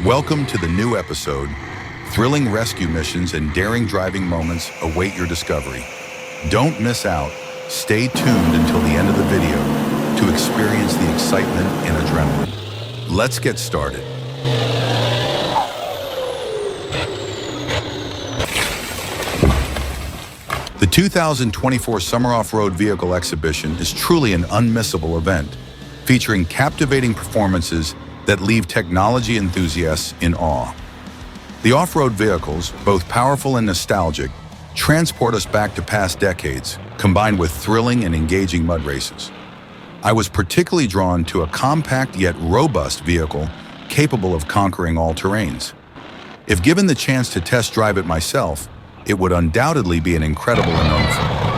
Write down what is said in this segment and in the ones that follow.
Welcome to the new episode. Thrilling rescue missions and daring driving moments await your discovery. Don't miss out. Stay tuned until the end of the video to experience the excitement and adrenaline. Let's get started. The 2024 Summer Off-Road Vehicle Exhibition is truly an unmissable event, featuring captivating performances that leave technology enthusiasts in awe. The off-road vehicles, both powerful and nostalgic, transport us back to past decades, combined with thrilling and engaging mud races. I was particularly drawn to a compact yet robust vehicle capable of conquering all terrains. If given the chance to test drive it myself, it would undoubtedly be an incredible unknown.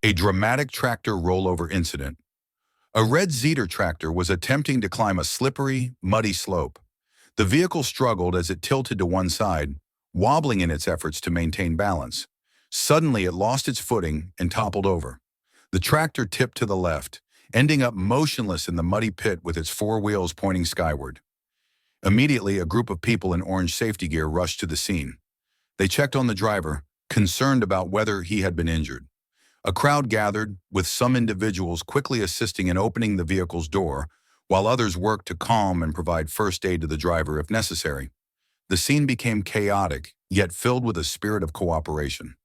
A dramatic tractor rollover incident. A red Zetor tractor was attempting to climb a slippery, muddy slope. The vehicle struggled as it tilted to one side, wobbling in its efforts to maintain balance. Suddenly, it lost its footing and toppled over. The tractor tipped to the left, ending up motionless in the muddy pit with its four wheels pointing skyward. Immediately, a group of people in orange safety gear rushed to the scene. They checked on the driver, concerned about whether he had been injured. A crowd gathered, with some individuals quickly assisting in opening the vehicle's door, while others worked to calm and provide first aid to the driver if necessary. The scene became chaotic, yet filled with a spirit of cooperation.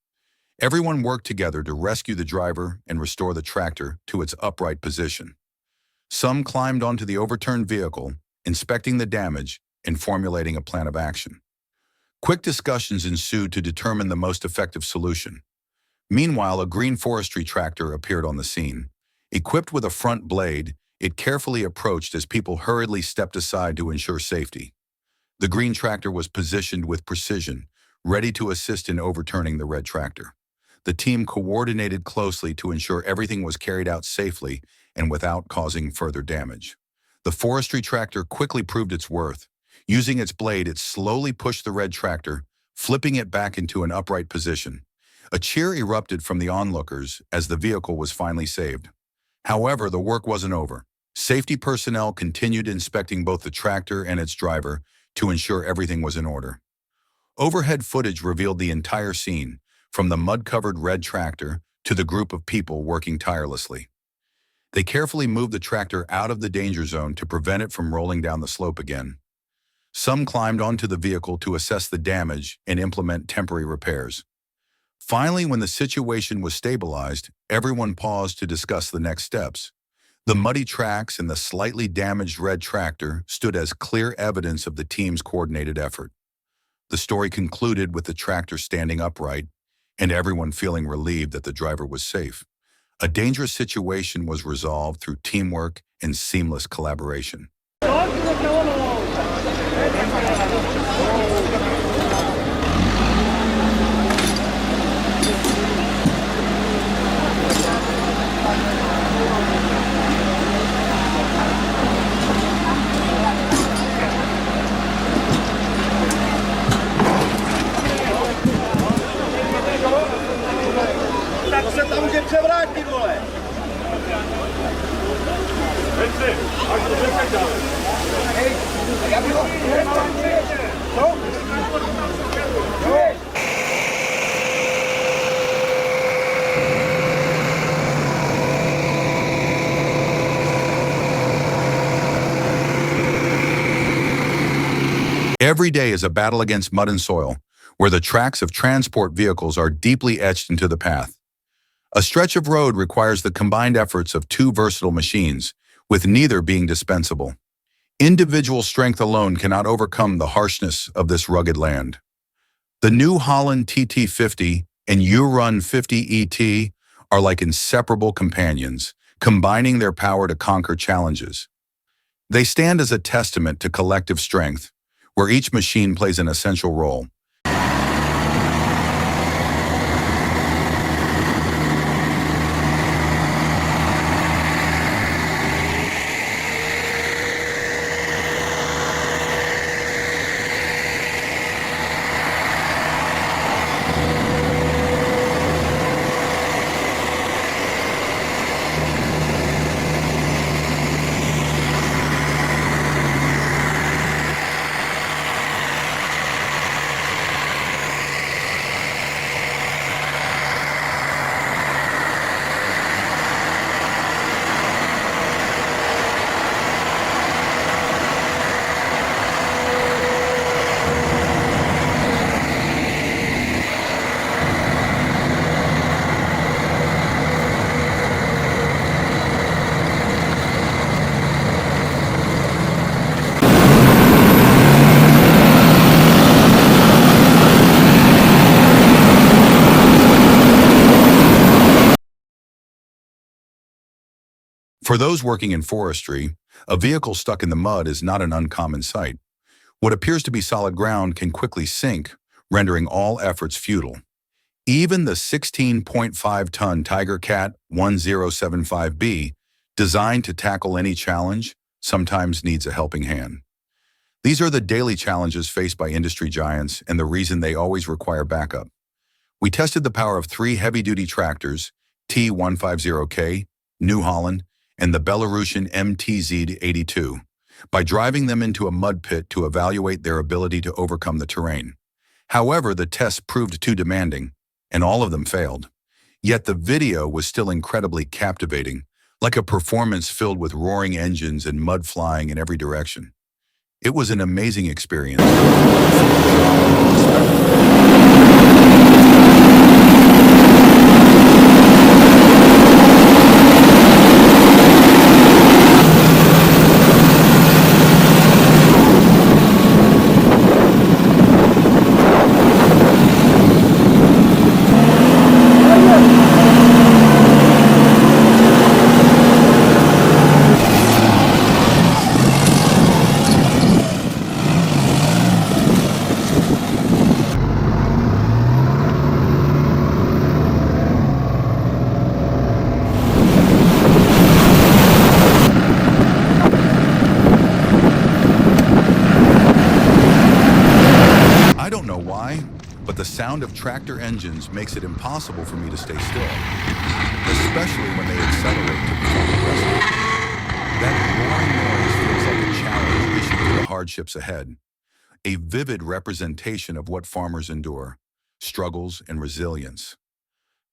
Everyone worked together to rescue the driver and restore the tractor to its upright position. Some climbed onto the overturned vehicle, inspecting the damage and formulating a plan of action. Quick discussions ensued to determine the most effective solution. Meanwhile, a green forestry tractor appeared on the scene. Equipped with a front blade, it carefully approached as people hurriedly stepped aside to ensure safety. The green tractor was positioned with precision, ready to assist in overturning the red tractor. The team coordinated closely to ensure everything was carried out safely and without causing further damage. The forestry tractor quickly proved its worth. Using its blade, it slowly pushed the red tractor, flipping it back into an upright position. A cheer erupted from the onlookers as the vehicle was finally saved. However, the work wasn't over. Safety personnel continued inspecting both the tractor and its driver to ensure everything was in order. Overhead footage revealed the entire scene, from the mud-covered red tractor to the group of people working tirelessly. They carefully moved the tractor out of the danger zone to prevent it from rolling down the slope again. Some climbed onto the vehicle to assess the damage and implement temporary repairs. Finally, when the situation was stabilized, everyone paused to discuss the next steps. The muddy tracks and the slightly damaged red tractor stood as clear evidence of the team's coordinated effort. The story concluded with the tractor standing upright and everyone feeling relieved that the driver was safe. A dangerous situation was resolved through teamwork and seamless collaboration. Tak se tam může převrátit, vole! Every day is a battle against mud and soil, where the tracks of transport vehicles are deeply etched into the path. A stretch of road requires the combined efforts of two versatile machines, with neither being dispensable. Individual strength alone cannot overcome the harshness of this rugged land. The New Holland TT50 and U-Run 50 ET are like inseparable companions, combining their power to conquer challenges. They stand as a testament to collective strength, where each machine plays an essential role. For those working in forestry, a vehicle stuck in the mud is not an uncommon sight. What appears to be solid ground can quickly sink, rendering all efforts futile. Even the 16.5-ton Tiger Cat 1075B, designed to tackle any challenge, sometimes needs a helping hand. These are the daily challenges faced by industry giants and the reason they always require backup. We tested the power of three heavy-duty tractors, T150K, New Holland, and the Belarusian MTZ-82, by driving them into a mud pit to evaluate their ability to overcome the terrain. However, the tests proved too demanding, and all of them failed. Yet the video was still incredibly captivating, like a performance filled with roaring engines and mud flying in every direction. It was an amazing experience. I don't know why, but the sound of tractor engines makes it impossible for me to stay still, especially when they accelerate to become aggressive. That roaring noise feels like a challenge issued to the hardships ahead, a vivid representation of what farmers endure, struggles, and resilience.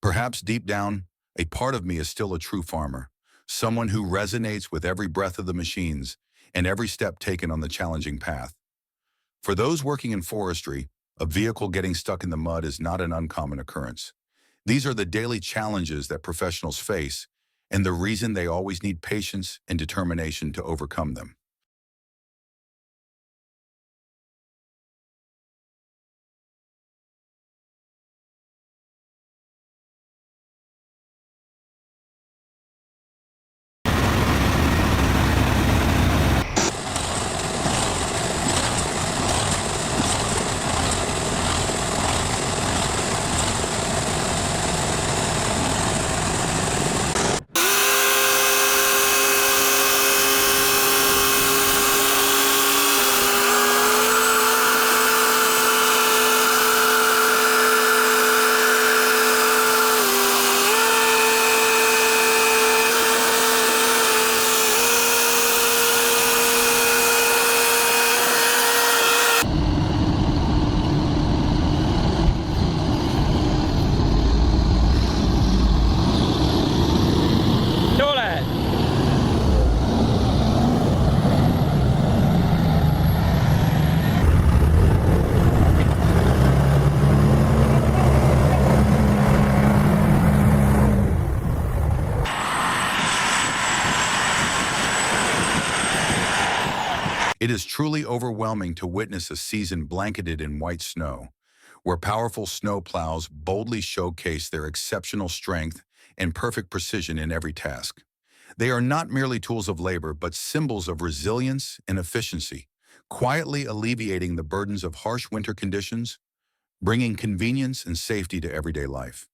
Perhaps deep down, a part of me is still a true farmer, someone who resonates with every breath of the machines and every step taken on the challenging path. For those working in forestry, a vehicle getting stuck in the mud is not an uncommon occurrence. These are the daily challenges that professionals face, and the reason they always need patience and determination to overcome them. It is truly overwhelming to witness a season blanketed in white snow, where powerful snow plows boldly showcase their exceptional strength and perfect precision in every task. They are not merely tools of labor, but symbols of resilience and efficiency, quietly alleviating the burdens of harsh winter conditions, bringing convenience and safety to everyday life.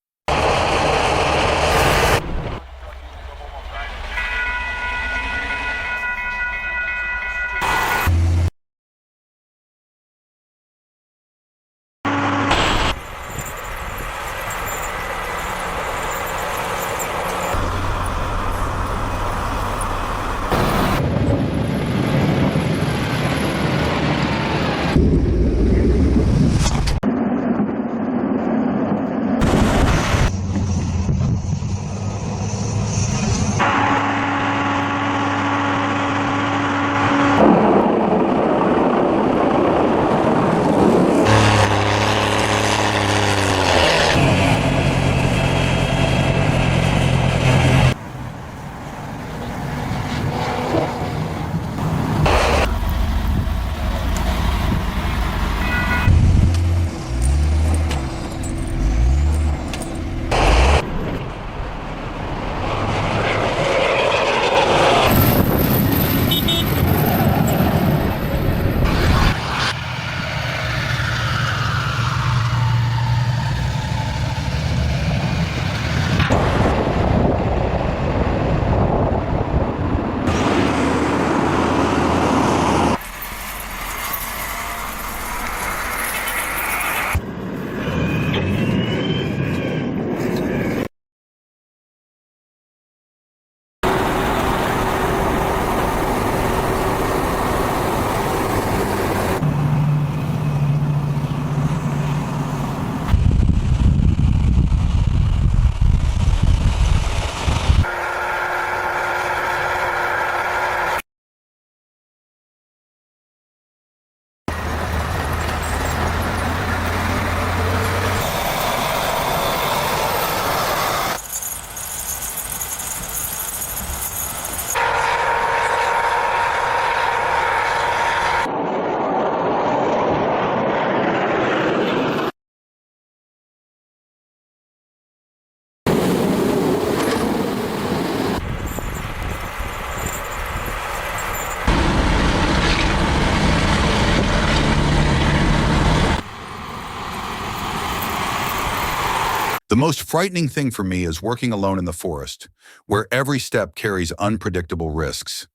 The most frightening thing for me is working alone in the forest, where every step carries unpredictable risks.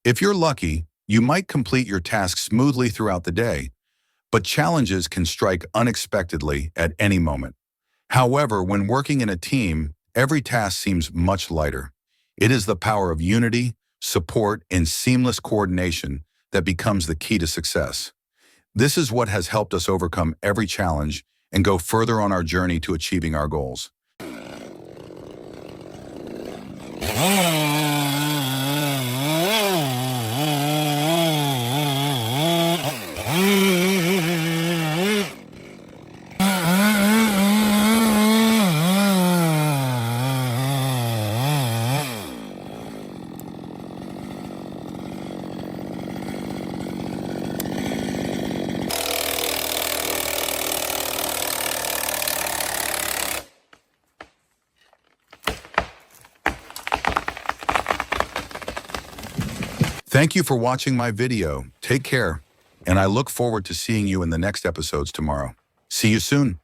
If you're lucky, you might complete your task smoothly throughout the day, but challenges can strike unexpectedly at any moment. However, when working in a team, every task seems much lighter. It is the power of unity, support, and seamless coordination that becomes the key to success. This is what has helped us overcome every challenge and go further on our journey to achieving our goals. Thank you for watching my video. Take care, and I look forward to seeing you in the next episodes tomorrow. See you soon.